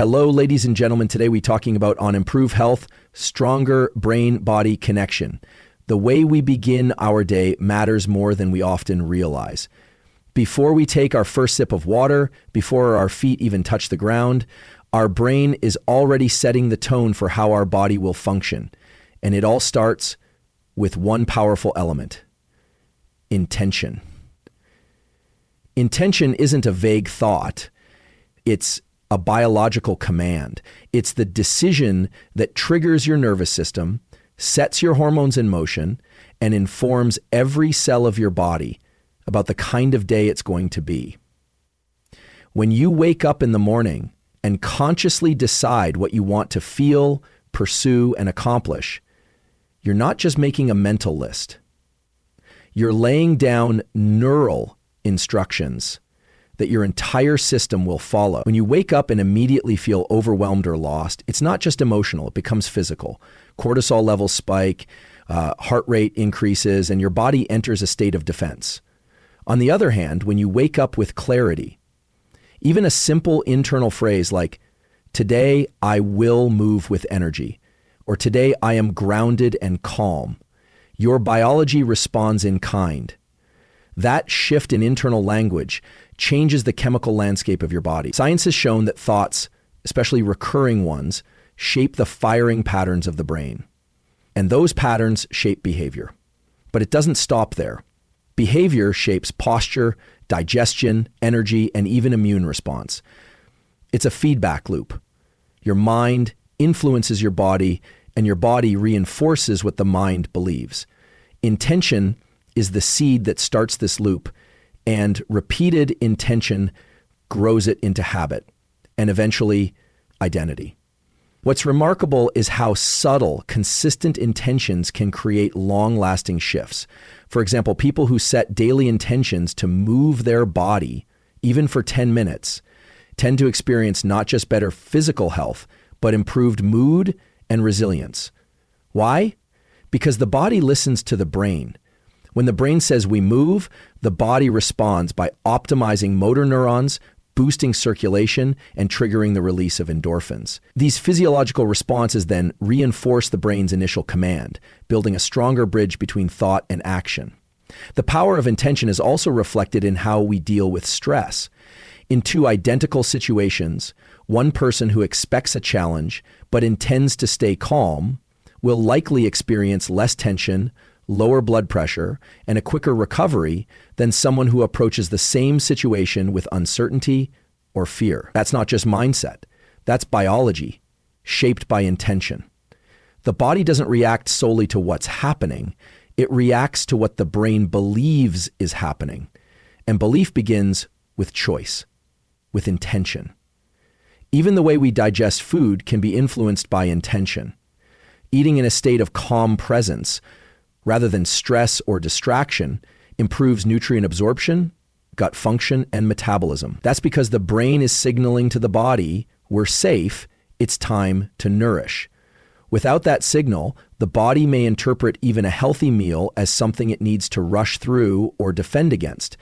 Hello, ladies and gentlemen. Today we're talking about on improved health, stronger brain-body connection. The way we begin our day matters more than we often realize. Before we take our first sip of water, before our feet even touch the ground, our brain is already setting the tone for how our body will function. And it all starts with one powerful element: intention. Intention isn't a vague thought. It's a biological command. It's the decision that triggers your nervous system, sets your hormones in motion, and informs every cell of your body about the kind of day it's going to be. When you wake up in the morning and consciously decide what you want to feel, pursue, and accomplish, you're not just making a mental list. You're laying down neural instructions that your entire system will follow. When you wake up and immediately feel overwhelmed or lost, it's not just emotional, it becomes physical. Cortisol levels spike, heart rate increases, and your body enters a state of defense. On the other hand, when you wake up with clarity, even a simple internal phrase like, "Today I will move with energy," or "Today I am grounded and calm," your biology responds in kind. That shift in internal language changes the chemical landscape of your body. Science has shown that thoughts, especially recurring ones, shape the firing patterns of the brain. And those patterns shape behavior. But it doesn't stop there. Behavior shapes posture, digestion, energy, and even immune response. It's a feedback loop. Your mind influences your body, and your body reinforces what the mind believes. Intention is the seed that starts this loop, and repeated intention grows it into habit and eventually identity. What's remarkable is how subtle, consistent intentions can create long-lasting shifts. For example, people who set daily intentions to move their body, even for 10 minutes, tend to experience not just better physical health, but improved mood and resilience. Why? Because the body listens to the brain. When the brain says we move, the body responds by optimizing motor neurons, boosting circulation, and triggering the release of endorphins. These physiological responses then reinforce the brain's initial command, building a stronger bridge between thought and action. The power of intention is also reflected in how we deal with stress. In two identical situations, one person who expects a challenge but intends to stay calm will likely experience less tension, lower blood pressure, and a quicker recovery than someone who approaches the same situation with uncertainty or fear. That's not just mindset. That's biology, shaped by intention. The body doesn't react solely to what's happening. It reacts to what the brain believes is happening. And belief begins with choice, with intention. Even the way we digest food can be influenced by intention. Eating in a state of calm presence, rather than stress or distraction, improves nutrient absorption, gut function, and metabolism. That's because the brain is signaling to the body, we're safe, it's time to nourish. Without that signal, the body may interpret even a healthy meal as something it needs to rush through or defend against.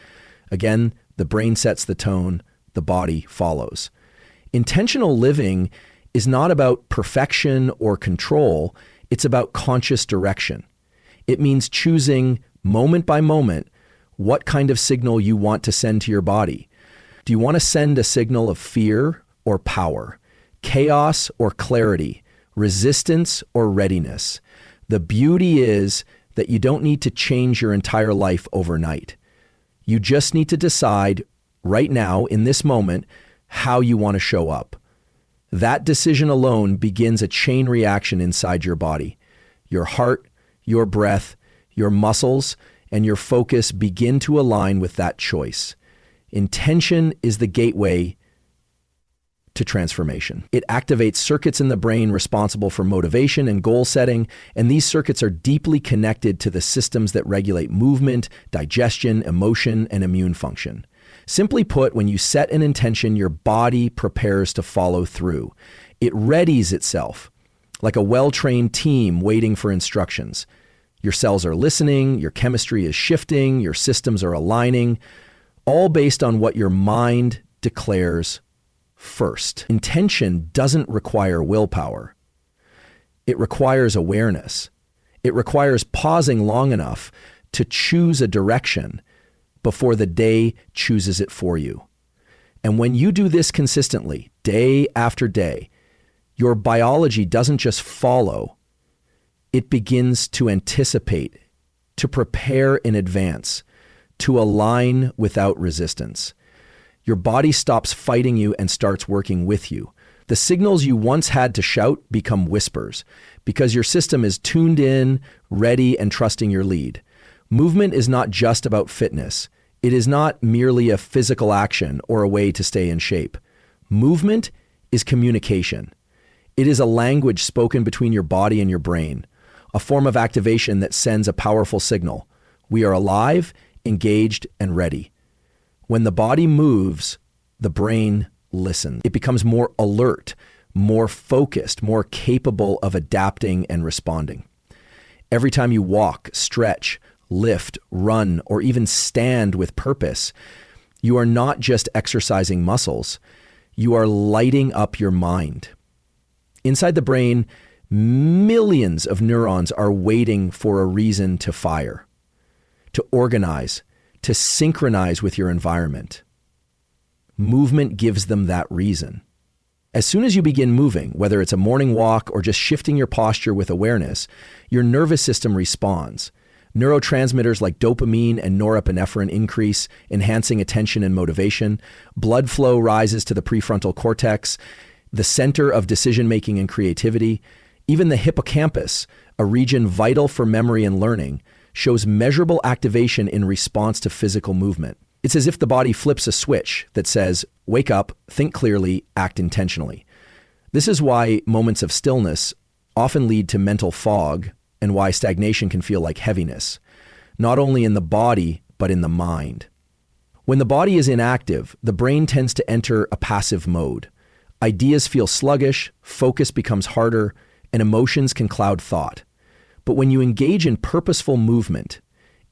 Again, the brain sets the tone, the body follows. Intentional living is not about perfection or control, it's about conscious direction. It means choosing moment by moment what kind of signal you want to send to your body. Do you want to send a signal of fear or power, chaos or clarity, resistance or readiness? The beauty is that you don't need to change your entire life overnight. You just need to decide right now, in this moment, how you want to show up. That decision alone begins a chain reaction inside your body. Your heart, your breath, your muscles, and your focus begin to align with that choice. Intention is the gateway to transformation. It activates circuits in the brain responsible for motivation and goal setting, and these circuits are deeply connected to the systems that regulate movement, digestion, emotion, and immune function. Simply put, when you set an intention, your body prepares to follow through. It readies itself like a well-trained team waiting for instructions. Your cells are listening, your chemistry is shifting, your systems are aligning, all based on what your mind declares first. Intention doesn't require willpower. It requires awareness. It requires pausing long enough to choose a direction before the day chooses it for you. And when you do this consistently, day after day, your biology doesn't just follow, it begins to anticipate, to prepare in advance, to align without resistance. Your body stops fighting you and starts working with you. The signals you once had to shout become whispers because your system is tuned in, ready, and trusting your lead. Movement is not just about fitness. It is not merely a physical action or a way to stay in shape. Movement is communication. It is a language spoken between your body and your brain, a form of activation that sends a powerful signal. We are alive, engaged, and ready. When the body moves, the brain listens. It becomes more alert, more focused, more capable of adapting and responding. Every time you walk, stretch, lift, run, or even stand with purpose, you are not just exercising muscles, you are lighting up your mind. Inside the brain, millions of neurons are waiting for a reason to fire, to organize, to synchronize with your environment. Movement gives them that reason. As soon as you begin moving, whether it's a morning walk or just shifting your posture with awareness, your nervous system responds. Neurotransmitters like dopamine and norepinephrine increase, enhancing attention and motivation. Blood flow rises to the prefrontal cortex, the center of decision-making and creativity. Even the hippocampus, a region vital for memory and learning, shows measurable activation in response to physical movement. It's as if the body flips a switch that says, wake up, think clearly, act intentionally. This is why moments of stillness often lead to mental fog and why stagnation can feel like heaviness, not only in the body, but in the mind. When the body is inactive, the brain tends to enter a passive mode. Ideas feel sluggish, focus becomes harder, and emotions can cloud thought. But when you engage in purposeful movement,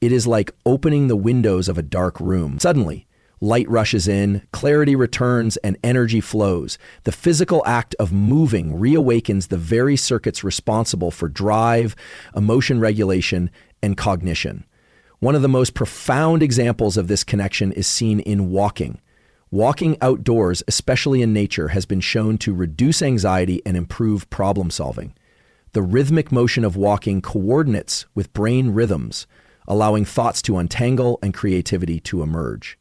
it is like opening the windows of a dark room. Suddenly, light rushes in, clarity returns, and energy flows. The physical act of moving reawakens the very circuits responsible for drive, emotion regulation, and cognition. One of the most profound examples of this connection is seen in walking. Walking outdoors, especially in nature, has been shown to reduce anxiety and improve problem solving. The rhythmic motion of walking coordinates with brain rhythms, allowing thoughts to untangle and creativity to emerge.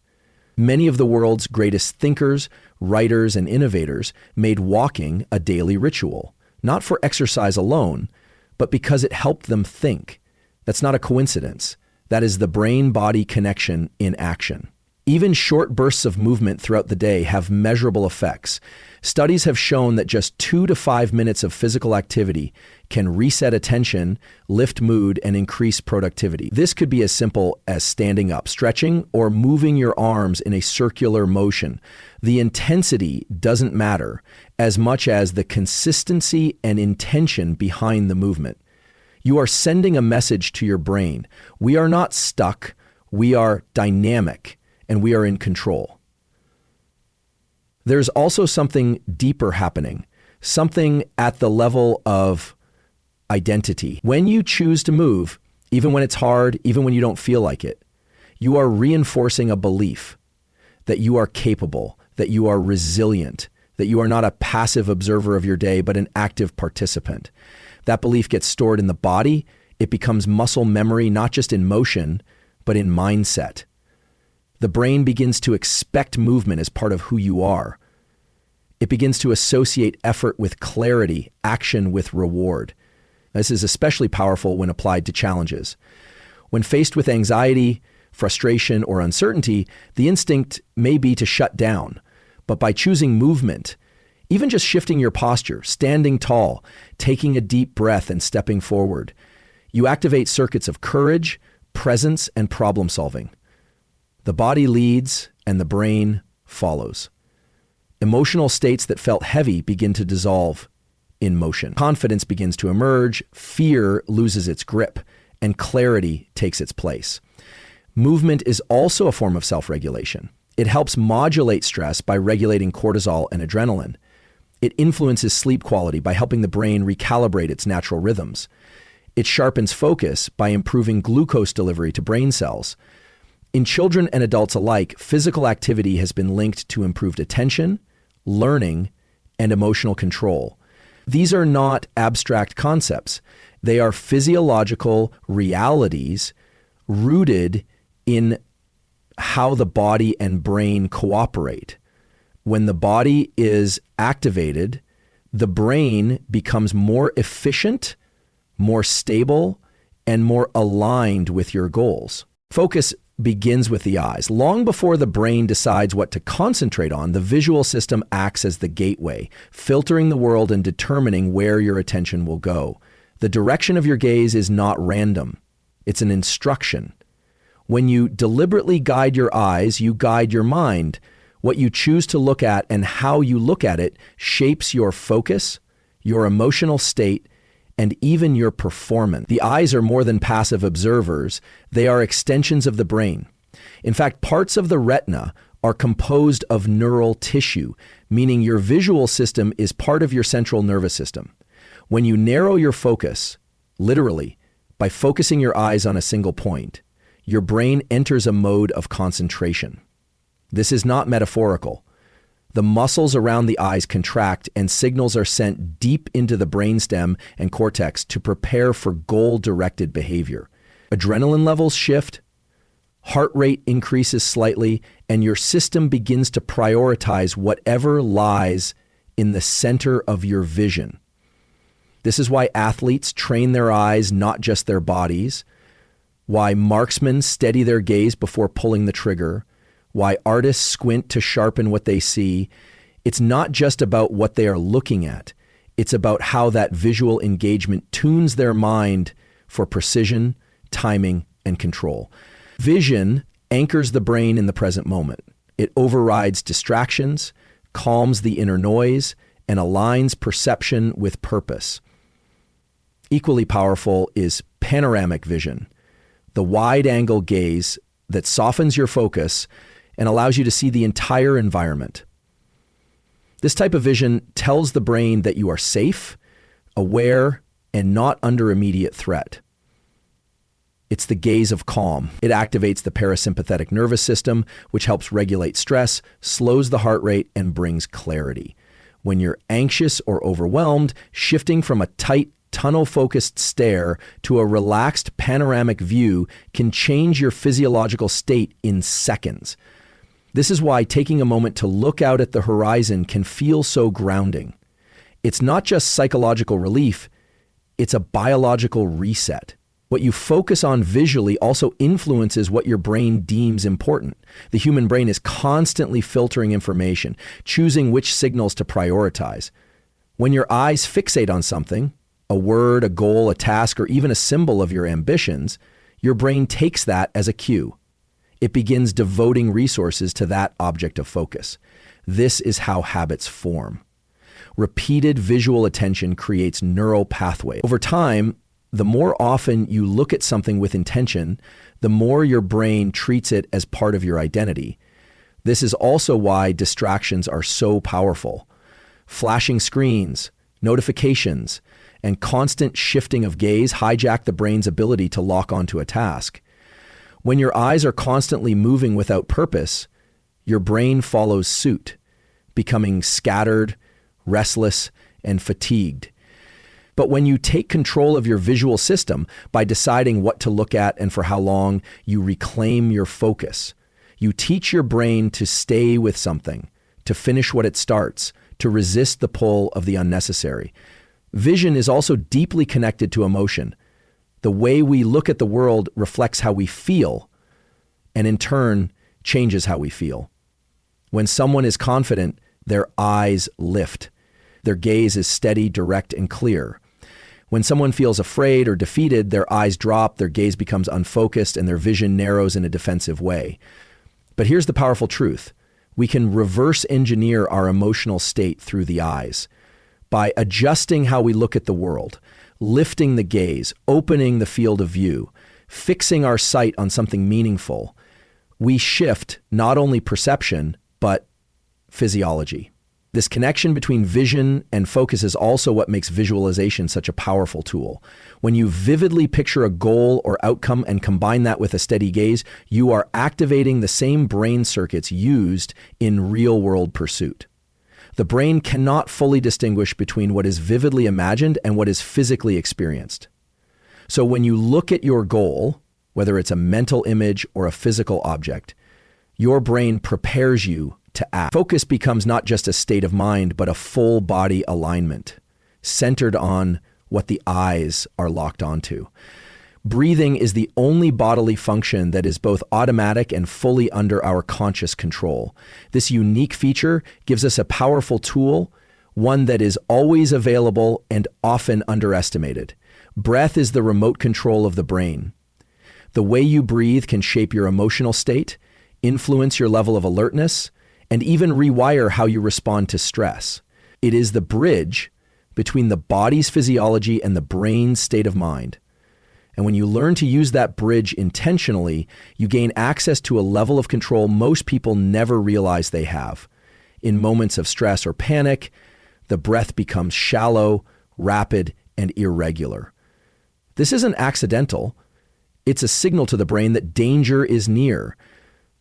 Many of the world's greatest thinkers, writers, and innovators made walking a daily ritual, not for exercise alone, but because it helped them think. That's not a coincidence. That is the brain-body connection in action. Even short bursts of movement throughout the day have measurable effects. Studies have shown that just 2 to 5 minutes of physical activity can reset attention, lift mood, and increase productivity. This could be as simple as standing up, stretching, or moving your arms in a circular motion. The intensity doesn't matter as much as the consistency and intention behind the movement. You are sending a message to your brain. We are not stuck, we are dynamic, and we are in control. There's also something deeper happening, something at the level of identity. When you choose to move, even when it's hard, even when you don't feel like it, you are reinforcing a belief that you are capable, that you are resilient, that you are not a passive observer of your day, but an active participant. That belief gets stored in the body. It becomes muscle memory, not just in motion, but in mindset. The brain begins to expect movement as part of who you are. It begins to associate effort with clarity, action with reward. This is especially powerful when applied to challenges. When faced with anxiety, frustration, or uncertainty, the instinct may be to shut down. But by choosing movement, even just shifting your posture, standing tall, taking a deep breath, and stepping forward, you activate circuits of courage, presence, and problem solving. The body leads and the brain follows. Emotional states that felt heavy begin to dissolve in motion. Confidence begins to emerge, fear loses its grip, and clarity takes its place. Movement is also a form of self-regulation. It helps modulate stress by regulating cortisol and adrenaline. It influences sleep quality by helping the brain recalibrate its natural rhythms. It sharpens focus by improving glucose delivery to brain cells. In children and adults alike, physical activity has been linked to improved attention, learning, and emotional control. These are not abstract concepts. They are physiological realities rooted in how the body and brain cooperate. When the body is activated, the brain becomes more efficient, more stable, and more aligned with your goals. Focus begins with the eyes. Long before the brain decides what to concentrate on, the visual system acts as the gateway, filtering the world and determining where your attention will go. The direction of your gaze is not random. It's an instruction. When you deliberately guide your eyes, you guide your mind. What you choose to look at and how you look at it shapes your focus, your emotional state, and even your performance. The eyes are more than passive observers. They are extensions of the brain. In fact, parts of the retina are composed of neural tissue, meaning your visual system is part of your central nervous system. When you narrow your focus, literally, by focusing your eyes on a single point, your brain enters a mode of concentration. This is not metaphorical. The muscles around the eyes contract and signals are sent deep into the brainstem and cortex to prepare for goal-directed behavior. Adrenaline levels shift, heart rate increases slightly, and your system begins to prioritize whatever lies in the center of your vision. This is why athletes train their eyes, not just their bodies, why marksmen steady their gaze before pulling the trigger, why artists squint to sharpen what they see. It's not just about what they are looking at. It's about how that visual engagement tunes their mind for precision, timing, and control. Vision anchors the brain in the present moment. It overrides distractions, calms the inner noise, and aligns perception with purpose. Equally powerful is panoramic vision, the wide-angle gaze that softens your focus and allows you to see the entire environment. This type of vision tells the brain that you are safe, aware, and not under immediate threat. It's the gaze of calm. It activates the parasympathetic nervous system, which helps regulate stress, slows the heart rate, and brings clarity. When you're anxious or overwhelmed, shifting from a tight, tunnel-focused stare to a relaxed panoramic view can change your physiological state in seconds. This is why taking a moment to look out at the horizon can feel so grounding. It's not just psychological relief, it's a biological reset. What you focus on visually also influences what your brain deems important. The human brain is constantly filtering information, choosing which signals to prioritize. When your eyes fixate on something, a word, a goal, a task, or even a symbol of your ambitions, your brain takes that as a cue. It begins devoting resources to that object of focus. This is how habits form. Repeated visual attention creates neural pathways. Over time, the more often you look at something with intention, the more your brain treats it as part of your identity. This is also why distractions are so powerful. Flashing screens, notifications, and constant shifting of gaze hijack the brain's ability to lock onto a task. When your eyes are constantly moving without purpose, your brain follows suit, becoming scattered, restless, and fatigued. But when you take control of your visual system by deciding what to look at and for how long, you reclaim your focus. You teach your brain to stay with something, to finish what it starts, to resist the pull of the unnecessary. Vision is also deeply connected to emotion. The way we look at the world reflects how we feel, and in turn, changes how we feel. When someone is confident, their eyes lift. Their gaze is steady, direct, and clear. When someone feels afraid or defeated, their eyes drop, their gaze becomes unfocused, and their vision narrows in a defensive way. But here's the powerful truth. We can reverse engineer our emotional state through the eyes. By adjusting how we look at the world, lifting the gaze, opening the field of view, fixing our sight on something meaningful, we shift not only perception, but physiology. This connection between vision and focus is also what makes visualization such a powerful tool. When you vividly picture a goal or outcome and combine that with a steady gaze, you are activating the same brain circuits used in real-world pursuit. The brain cannot fully distinguish between what is vividly imagined and what is physically experienced. So when you look at your goal, whether it's a mental image or a physical object, your brain prepares you to act. Focus becomes not just a state of mind, but a full body alignment, centered on what the eyes are locked onto. Breathing is the only bodily function that is both automatic and fully under our conscious control. This unique feature gives us a powerful tool, one that is always available and often underestimated. Breath is the remote control of the brain. The way you breathe can shape your emotional state, influence your level of alertness, and even rewire how you respond to stress. It is the bridge between the body's physiology and the brain's state of mind. And when you learn to use that bridge intentionally, you gain access to a level of control most people never realize they have. In moments of stress or panic, the breath becomes shallow, rapid, and irregular. This isn't accidental. It's a signal to the brain that danger is near.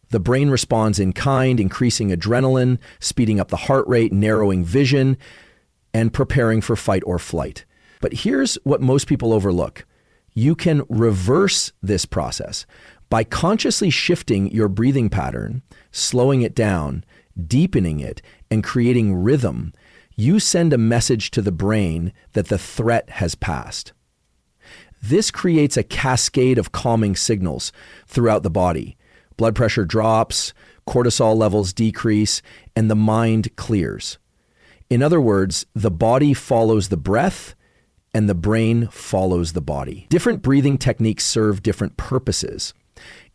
The brain responds in kind, increasing adrenaline, speeding up the heart rate, narrowing vision, and preparing for fight or flight. But here's what most people overlook. You can reverse this process by consciously shifting your breathing pattern, slowing it down, deepening it, and creating rhythm. You send a message to the brain that the threat has passed. This creates a cascade of calming signals throughout the body. Blood pressure drops, cortisol levels decrease, and the mind clears. In other words, the body follows the breath and the brain follows the body. Different breathing techniques serve different purposes.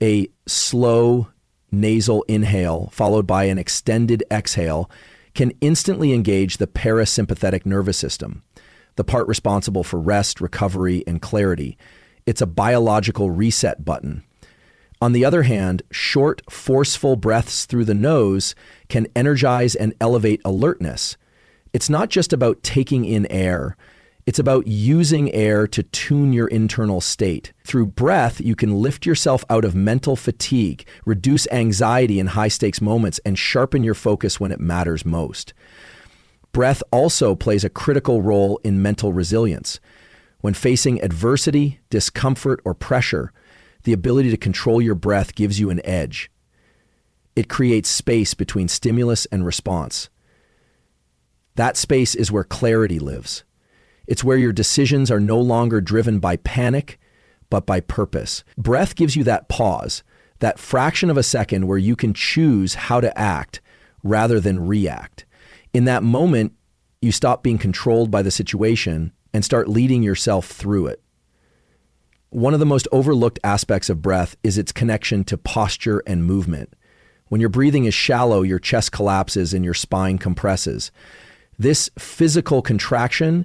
A slow nasal inhale followed by an extended exhale can instantly engage the parasympathetic nervous system, the part responsible for rest, recovery, and clarity. It's a biological reset button. On the other hand, short, forceful breaths through the nose can energize and elevate alertness. It's not just about taking in air. It's about using air to tune your internal state. Through breath, you can lift yourself out of mental fatigue, reduce anxiety in high-stakes moments, and sharpen your focus when it matters most. Breath also plays a critical role in mental resilience. When facing adversity, discomfort, or pressure, the ability to control your breath gives you an edge. It creates space between stimulus and response. That space is where clarity lives. It's where your decisions are no longer driven by panic, but by purpose. Breath gives you that pause, that fraction of a second where you can choose how to act rather than react. In that moment, you stop being controlled by the situation and start leading yourself through it. One of the most overlooked aspects of breath is its connection to posture and movement. When your breathing is shallow, your chest collapses and your spine compresses. This physical contraction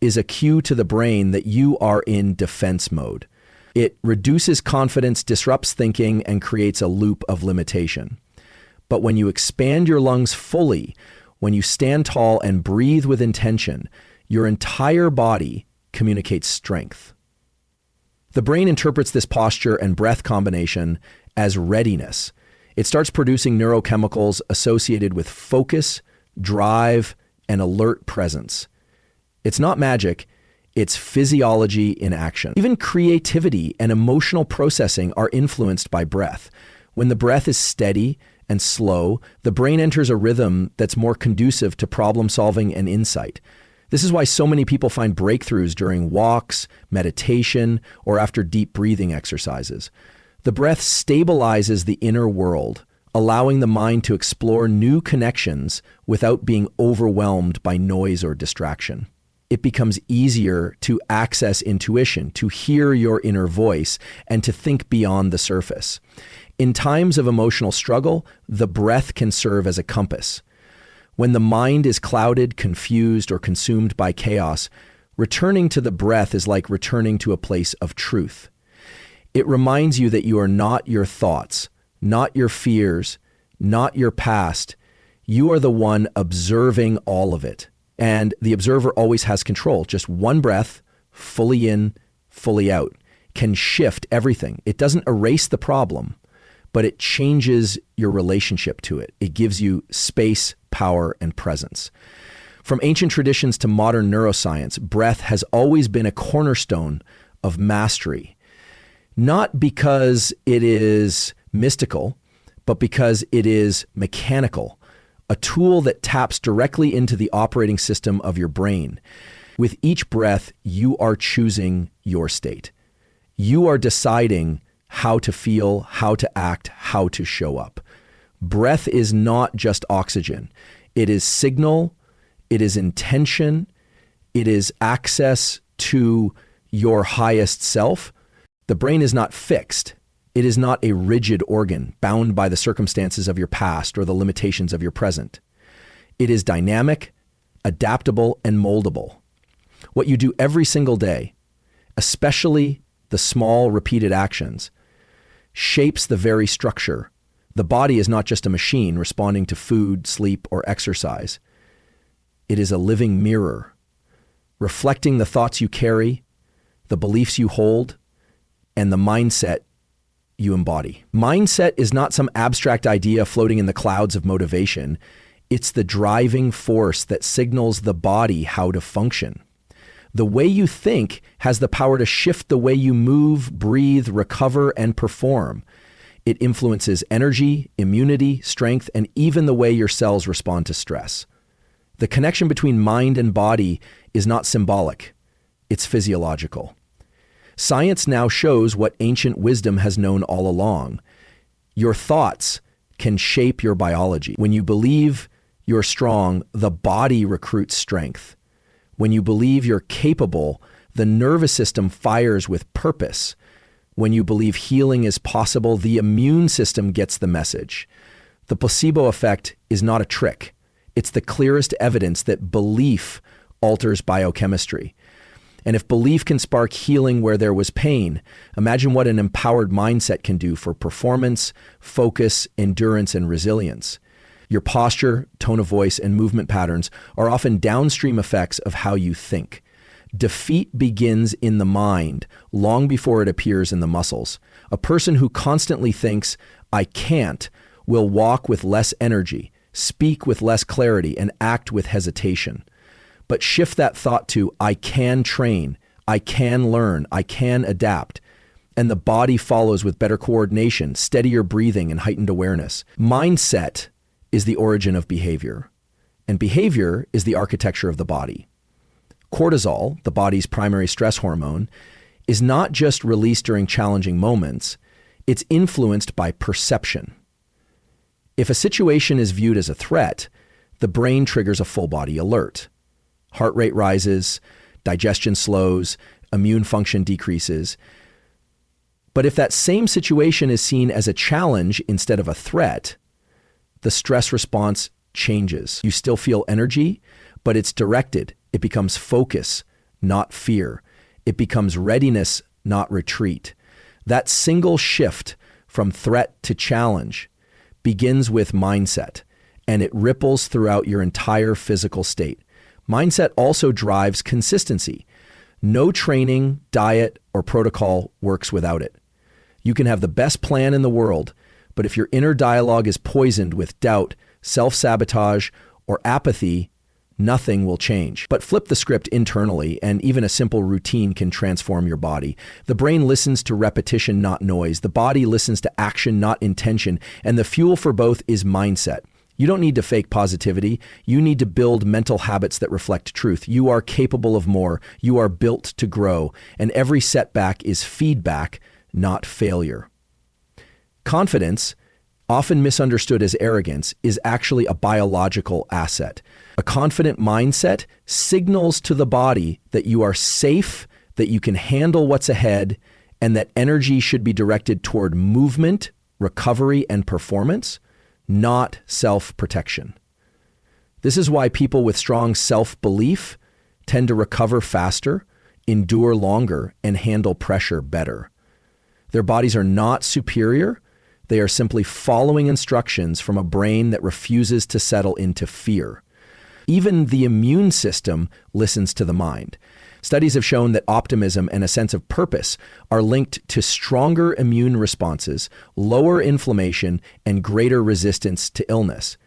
is a cue to the brain that you are in defense mode. It reduces confidence, disrupts thinking, and creates a loop of limitation. But when you expand your lungs fully, when you stand tall and breathe with intention, your entire body communicates strength. The brain interprets this posture and breath combination as readiness. It starts producing neurochemicals associated with focus, drive, and alert presence. It's not magic, it's physiology in action. Even creativity and emotional processing are influenced by breath. When the breath is steady and slow, the brain enters a rhythm that's more conducive to problem solving and insight. This is why so many people find breakthroughs during walks, meditation, or after deep breathing exercises. The breath stabilizes the inner world, allowing the mind to explore new connections without being overwhelmed by noise or distraction. It becomes easier to access intuition, to hear your inner voice, and to think beyond the surface. In times of emotional struggle, the breath can serve as a compass. When the mind is clouded, confused, or consumed by chaos, returning to the breath is like returning to a place of truth. It reminds you that you are not your thoughts, not your fears, not your past. You are the one observing all of it. And the observer always has control. Just one breath, fully in, fully out, can shift everything. It doesn't erase the problem, but it changes your relationship to it. It gives you space, power, and presence. From ancient traditions to modern neuroscience, breath has always been a cornerstone of mastery. Not because it is mystical, but because it is mechanical, a tool that taps directly into the operating system of your brain. With each breath, you are choosing your state. You are deciding how to feel, how to act, how to show up. Breath is not just oxygen. It is signal, it is intention, it is access to your highest self. The brain is not fixed. It is not a rigid organ bound by the circumstances of your past or the limitations of your present. It is dynamic, adaptable, and moldable. What you do every single day, especially the small repeated actions, shapes the very structure. The body is not just a machine responding to food, sleep, or exercise. It is a living mirror, reflecting the thoughts you carry, the beliefs you hold, and the mindset you embody. Mindset is not some abstract idea floating in the clouds of motivation. It's the driving force that signals the body how to function. The way you think has the power to shift the way you move, breathe, recover, and perform. It influences energy, immunity, strength, and even the way your cells respond to stress. The connection between mind and body is not symbolic. It's physiological. Science now shows what ancient wisdom has known all along. Your thoughts can shape your biology. When you believe you're strong, the body recruits strength. When you believe you're capable, the nervous system fires with purpose. When you believe healing is possible, the immune system gets the message. The placebo effect is not a trick. It's the clearest evidence that belief alters biochemistry. And if belief can spark healing where there was pain, imagine what an empowered mindset can do for performance, focus, endurance, and resilience. Your posture, tone of voice, and movement patterns are often downstream effects of how you think. Defeat begins in the mind long before it appears in the muscles. A person who constantly thinks, "I can't," will walk with less energy, speak with less clarity, and act with hesitation. But shift that thought to, "I can train, I can learn, I can adapt," and the body follows with better coordination, steadier breathing, and heightened awareness. Mindset is the origin of behavior, and behavior is the architecture of the body. Cortisol, the body's primary stress hormone, is not just released during challenging moments, it's influenced by perception. If a situation is viewed as a threat, the brain triggers a full body alert. Heart rate rises, digestion slows, immune function decreases. But if that same situation is seen as a challenge instead of a threat, the stress response changes. You still feel energy, but it's directed. It becomes focus, not fear. It becomes readiness, not retreat. That single shift from threat to challenge begins with mindset, and it ripples throughout your entire physical state. Mindset also drives consistency. No training, diet, or protocol works without it. You can have the best plan in the world, but if your inner dialogue is poisoned with doubt, self-sabotage, or apathy, nothing will change. But flip the script internally, and even a simple routine can transform your body. The brain listens to repetition, not noise. The body listens to action, not intention. And the fuel for both is mindset. You don't need to fake positivity. You need to build mental habits that reflect truth. You are capable of more. You are built to grow. And every setback is feedback, not failure. Confidence, often misunderstood as arrogance, is actually a biological asset. A confident mindset signals to the body that you are safe, that you can handle what's ahead, and that energy should be directed toward movement, recovery, and performance, not self-protection. This is why people with strong self-belief tend to recover faster, endure longer, and handle pressure better. Their bodies are not superior. They are simply following instructions from a brain that refuses to settle into fear. Even the immune system listens to the mind. Studies have shown that optimism and a sense of purpose are linked to stronger immune responses, lower inflammation, and greater resistance to illness.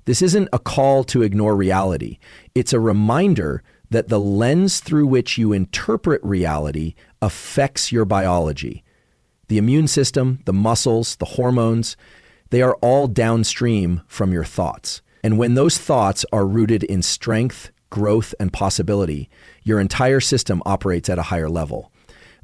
This isn't a call to ignore reality. It's a reminder that the lens through which you interpret reality affects your biology. The immune system, the muscles, the hormones, they are all downstream from your thoughts. And when those thoughts are rooted in strength, growth, and possibility, your entire system operates at a higher level.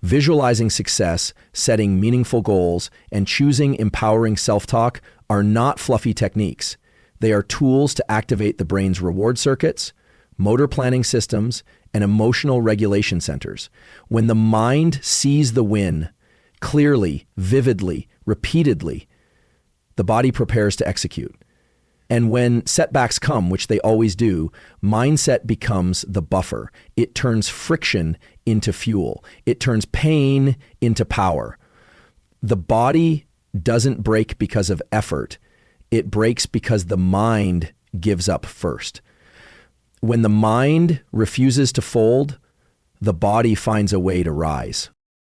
Visualizing success, setting meaningful goals, and choosing empowering self-talk are not fluffy techniques. They are tools to activate the brain's reward circuits, motor planning systems, and emotional regulation centers. When the mind sees the win, clearly, vividly, repeatedly, the body prepares to execute. And when setbacks come, which they always do, mindset becomes the buffer. It turns friction into fuel. It turns pain into power. The body doesn't break because of effort. It breaks because the mind gives up first. When the mind refuses to fold, the body finds a way to rise.